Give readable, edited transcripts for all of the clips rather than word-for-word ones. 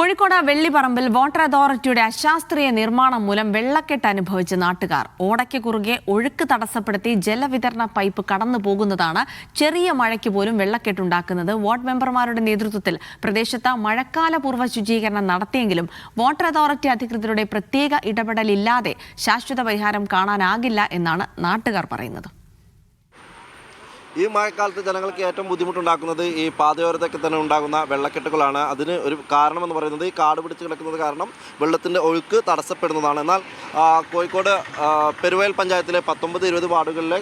Kozhikode വെള്ളിപ്പറമ്പിൽ water അതോറിറ്റിയുടെ അശാസ്ത്രീയ നിർമ്മാണം മൂലം വെള്ളക്കെട്ട് അനുഭവിച്ച നാട്ടുകാർ ഓടയ്ക്ക് കുറുകെ ഒഴുക്ക് തടസ്സപ്പെടുത്തി ജലവിതരണ പൈപ്പ് കടന്നു പോകുന്നതാണ് ചെറിയ മഴയ്ക്ക് പോലും വെള്ളക്കെട്ടുണ്ടാക്കുന്നത്. വാർഡ് മെമ്പർമാരുടെ നേതൃത്വത്തിൽ പ്രദേശത്ത് മഴക്കാലപൂർവ്വ ശുചീകരണം നടത്തിയെങ്കിലും വാട്ടർ അതോറിറ്റി അധികൃതരുടെ പ്രത്യേക ഇടപെടലില്ലാതെ ശാശ്വത പരിഹാരം കാണാനാകില്ല എന്നാണ് നാട്ടുകാർ പറയുന്നത്. ഈ മഴക്കാലത്ത് ജനങ്ങൾക്ക് ഏറ്റവും ബുദ്ധിമുട്ടുണ്ടാക്കുന്നത് ഈ പാതയോരത്തൊക്കെ തന്നെ ഉണ്ടാകുന്ന വെള്ളക്കെട്ടുകളാണ്. അതിന് ഒരു കാരണമെന്ന് പറയുന്നത് ഈ കാട് പിടിച്ച് കിടക്കുന്നത് കാരണം വെള്ളത്തിൻ്റെ ഒഴുക്ക് തടസ്സപ്പെടുന്നതാണ്. എന്നാൽ കോഴിക്കോട് പെരുവയൽ പഞ്ചായത്തിലെ 19-20 വാർഡുകളിലെ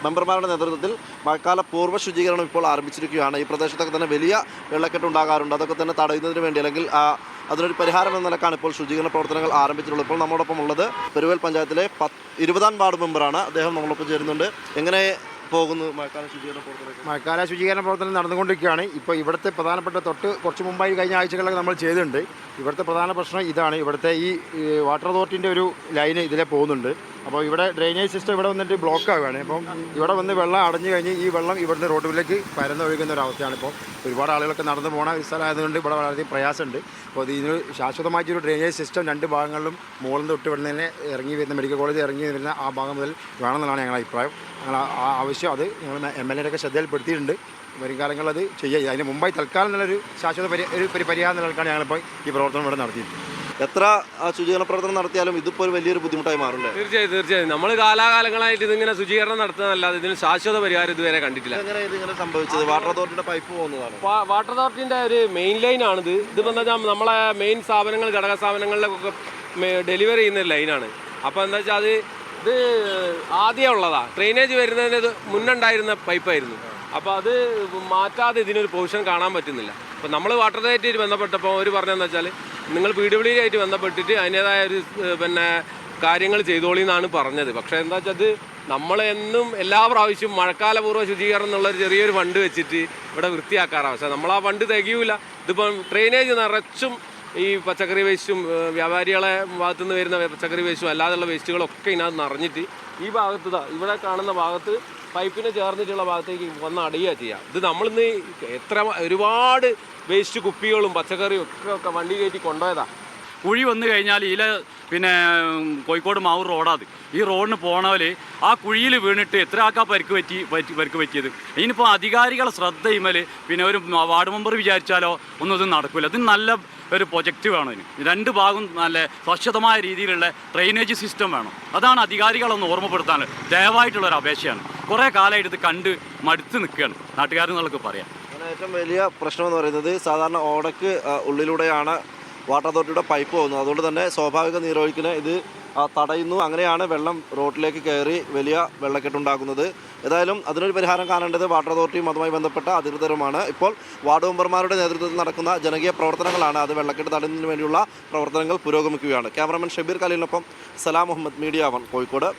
മെമ്പർമാരുടെ നേതൃത്വത്തിൽ മഴക്കാല പൂർവ്വ ശുചീകരണം ഇപ്പോൾ ആരംഭിച്ചിരിക്കുകയാണ്. ഈ പ്രദേശത്തൊക്കെ തന്നെ വലിയ വെള്ളക്കെട്ട് ഉണ്ടാകാറുണ്ട്. അതൊക്കെ തന്നെ തടയുന്നതിന് വേണ്ടി അല്ലെങ്കിൽ അതിനൊരു പരിഹാരം എന്ന നിലക്കാണ് ഇപ്പോൾ ശുചീകരണ പ്രവർത്തനങ്ങൾ ആരംഭിച്ചിട്ടുള്ളത്. ഇപ്പോൾ നമ്മോടൊപ്പം ഉള്ളത് പെരുവയൽ പഞ്ചായത്തിലെ 20-ാം വാർഡ് മെമ്പറാണ്. അദ്ദേഹം നമ്മളൊപ്പം ചേരുന്നുണ്ട്. എങ്ങനെ പോകുന്നു മഴക്കാല ശുചീകരണ പ്രവർത്തനം? മഴക്കാല ശുചീകരണ പ്രവർത്തനം നടന്നുകൊണ്ടിരിക്കുകയാണ്. ഇപ്പോൾ ഇവിടുത്തെ പ്രധാനപ്പെട്ട കുറച്ച് മുമ്പായി കഴിഞ്ഞ ആഴ്ചകളിലൊക്കെ നമ്മൾ ചെയ്തിട്ടുണ്ട്. ഇവിടുത്തെ പ്രധാന പ്രശ്നം ഇതാണ്. ഇവിടുത്തെ ഈ വാട്ടർ അതോറിറ്റിൻ്റെ ഒരു ലൈന് ഇതിലെ പോകുന്നുണ്ട്. അപ്പോൾ ഇവിടെ ഡ്രെയിനേജ് സിസ്റ്റം ഇവിടെ വന്നിട്ട് ബ്ലോക്ക് ആവുകയാണ്. ഇപ്പം ഇവിടെ വന്ന് വെള്ളം അടഞ്ഞു കഴിഞ്ഞ് ഈ വെള്ളം ഇവിടുന്ന് റോഡിലേക്ക് പരന്നൊഴുകുന്ന ഒരു അവസ്ഥയാണ്. ഇപ്പോൾ ഒരുപാട് ആളുകളൊക്കെ നടന്നു പോകുന്ന ഒരു സ്ഥലമായതുകൊണ്ട് ഇവിടെ വളരെയധികം പ്രയാസമുണ്ട്. അപ്പോൾ ഇതിന് ശാശ്വതമായിട്ടൊരു ഡ്രെയിനേജ് സിസ്റ്റം 2 ഭാഗങ്ങളിലും മുകളിൽ തൊട്ട് ഇവിടെ തന്നെ ഇറങ്ങി വരുന്ന മെഡിക്കൽ കോളേജ് ഇറങ്ങി വരുന്ന ആ ഭാഗം മുതൽ വേണമെന്നുള്ളതാണ് ഞങ്ങളുടെ അഭിപ്രായം. ഞങ്ങൾ ആ ആവശ്യം അത് ഞങ്ങൾ MLA ഒക്കെ ശ്രദ്ധയിൽപ്പെടുത്തിയിട്ടുണ്ട്. വരും കാലങ്ങളിൽ അത് ചെയ്യുക. അതിന് മുമ്പായി തൽക്കാലം നല്ലൊരു ശാശ്വത പരിഹാരം നിലനിൽക്കാണ് ഞങ്ങളിപ്പോൾ ഈ പ്രവർത്തനം ഇവിടെ നടത്തിയിട്ടുള്ളത്. എത്ര ശുചീകരണ പ്രവർത്തനം നടത്തിയാലും ഇതിപ്പോൾ ഒരു വലിയൊരു ബുദ്ധിമുട്ടായി മാറുന്നുണ്ട്. തീർച്ചയായും നമ്മൾ കാലാകാലങ്ങളായിട്ട് ഇതിങ്ങനെ ശുചീകരണം നടത്തുന്നതല്ലാതെ ഇതിന് ശാശ്വത പരിഹാരം ഇതുവരെ കണ്ടിട്ടില്ല. എങ്ങനെ ഇതിങ്ങനെ സംഭവിച്ചത്? വാട്ടർ അതോറിറ്റിയുടെ പൈപ്പ് പോകുന്നതാണ്. വാട്ടർ അതോറിറ്റിൻ്റെ ഒരു മെയിൻ ലൈനാണിത്. ഇതിപ്പോൾ എന്താ വെച്ചാൽ നമ്മളെ മെയിൻ സ്ഥാപനങ്ങൾ ഘടക സ്ഥാപനങ്ങളിലൊക്കെ ഡെലിവറി ചെയ്യുന്ന ഒരു ലൈനാണ്. അപ്പോൾ എന്താ വെച്ചാൽ ഇത് ആദ്യം ഉള്ളതാണ്. ഡ്രെയിനേജ് വരുന്നതിന് മുന്നുണ്ടായിരുന്ന പൈപ്പായിരുന്നു. അപ്പോൾ അത് മാറ്റാതെ ഇതിനൊരു പൊസിഷൻ കാണാൻ പറ്റുന്നില്ല. അപ്പോൾ നമ്മൾ വാട്ടർ അതോറിറ്റിയായിട്ട് ബന്ധപ്പെട്ടപ്പോൾ അവർ പറഞ്ഞതെന്ന് വെച്ചാൽ നിങ്ങൾ PWD ആയിട്ട് ബന്ധപ്പെട്ടിട്ട് അതിൻ്റേതായ ഒരു കാര്യങ്ങൾ ചെയ്തോളി എന്നാണ് പറഞ്ഞത്. പക്ഷേ എന്താ വെച്ചാൽ അത് നമ്മളെന്നും എല്ലാ പ്രാവശ്യവും മഴക്കാലപൂർവ്വ ശുചീകരണം എന്നുള്ളൊരു ചെറിയൊരു ഫണ്ട് വെച്ചിട്ട് ഇവിടെ വൃത്തിയാക്കാറാണ്. പക്ഷേ നമ്മൾ ആ ഫണ്ട് തികയൂല. ഇതിപ്പം ഡ്രെയിനേജ് നിറച്ചും ഈ പച്ചക്കറി വേസ്റ്റും വ്യാപാരികളെ ഭാഗത്തു നിന്ന് വരുന്ന പച്ചക്കറി വേസ്റ്റും അല്ലാതെയുള്ള വേസ്റ്റുകളൊക്കെ ഇതിനകത്ത് നിറഞ്ഞിട്ട് ഈ ഭാഗത്ത് ഇവിടെ കാണുന്ന ഭാഗത്ത് പൈപ്പിന് ചേർന്നിട്ടുള്ള ഭാഗത്തേക്ക് വന്ന് അടയുക ചെയ്യുക. ഇത് നമ്മളിന്ന് ഒരുപാട് വേസ്റ്റ് കുപ്പികളും പച്ചക്കറിയും ഒക്കെ വണ്ടി കയറ്റി കൊണ്ടുപോയതാണ്. കുഴി വന്നു കഴിഞ്ഞാൽ കോഴിക്കോട് മാവൂർ റോഡാത്. ഈ റോഡിന് പോണവർ ആ കുഴിയിൽ വീണിട്ട് എത്ര ആൾക്കാർ പരിക്ക് പറ്റിയത്. ഇനിയിപ്പോൾ അധികാരികളെ ശ്രദ്ധ ചെയ്യുമ്പോൾ ഒരു വാർഡ് മെമ്പർ വിചാരിച്ചാലോ ഒന്നും ഇത് നടക്കില്ല. ഇത് നല്ല ഒരു പ്രൊജക്റ്റ് വേണം. ഇതിന് 2 ഭാഗം നല്ല സ്വച്ഛതമായ രീതിയിലുള്ള ഡ്രെയിനേജ് സിസ്റ്റം വേണം. അതാണ് അധികാരികളൊന്ന് ഓർമ്മപ്പെടുത്താൻ ദയവായിട്ടുള്ളൊരു അപേക്ഷയാണ്. കുറേ കാലമായിട്ട് ഇത് കണ്ട് മടുത്ത് നിൽക്കുകയാണ് നാട്ടുകാരെന്നുള്ളതൊക്കെ പറയാം. ഏറ്റവും വലിയ പ്രശ്നമെന്ന് പറയുന്നത് സാധാരണ ഓടയ്ക്ക് ഉള്ളിലൂടെയാണ് വാട്ടർ അതോറിറ്റിയുടെ പൈപ്പ് പോകുന്നത്. അതുകൊണ്ട് തന്നെ സ്വാഭാവിക നീരൊഴുക്കിനെ ഇത് തടയുന്നു. അങ്ങനെയാണ് വെള്ളം റോഡിലേക്ക് കയറി വലിയ വെള്ളക്കെട്ടുണ്ടാകുന്നത്. ഏതായാലും അതിനൊരു പരിഹാരം കാണേണ്ടത് വാട്ടർ അതോറിറ്റിയും അതുമായി ബന്ധപ്പെട്ട അധികൃതരുമാണ്. ഇപ്പോൾ വാർഡ് മെമ്പർമാരുടെ നേതൃത്വത്തിൽ നടക്കുന്ന ജനകീയ പ്രവർത്തനങ്ങളാണ്. അത് വെള്ളക്കെട്ട് തടയുന്നതിന് വേണ്ടിയുള്ള പ്രവർത്തനങ്ങൾ പുരോഗമിക്കുകയാണ്. ക്യാമറമാൻ ഷബീർ ഖലീലിനൊപ്പം സലാം മുഹമ്മദ്, മീഡിയ 1 കോഴിക്കോട്.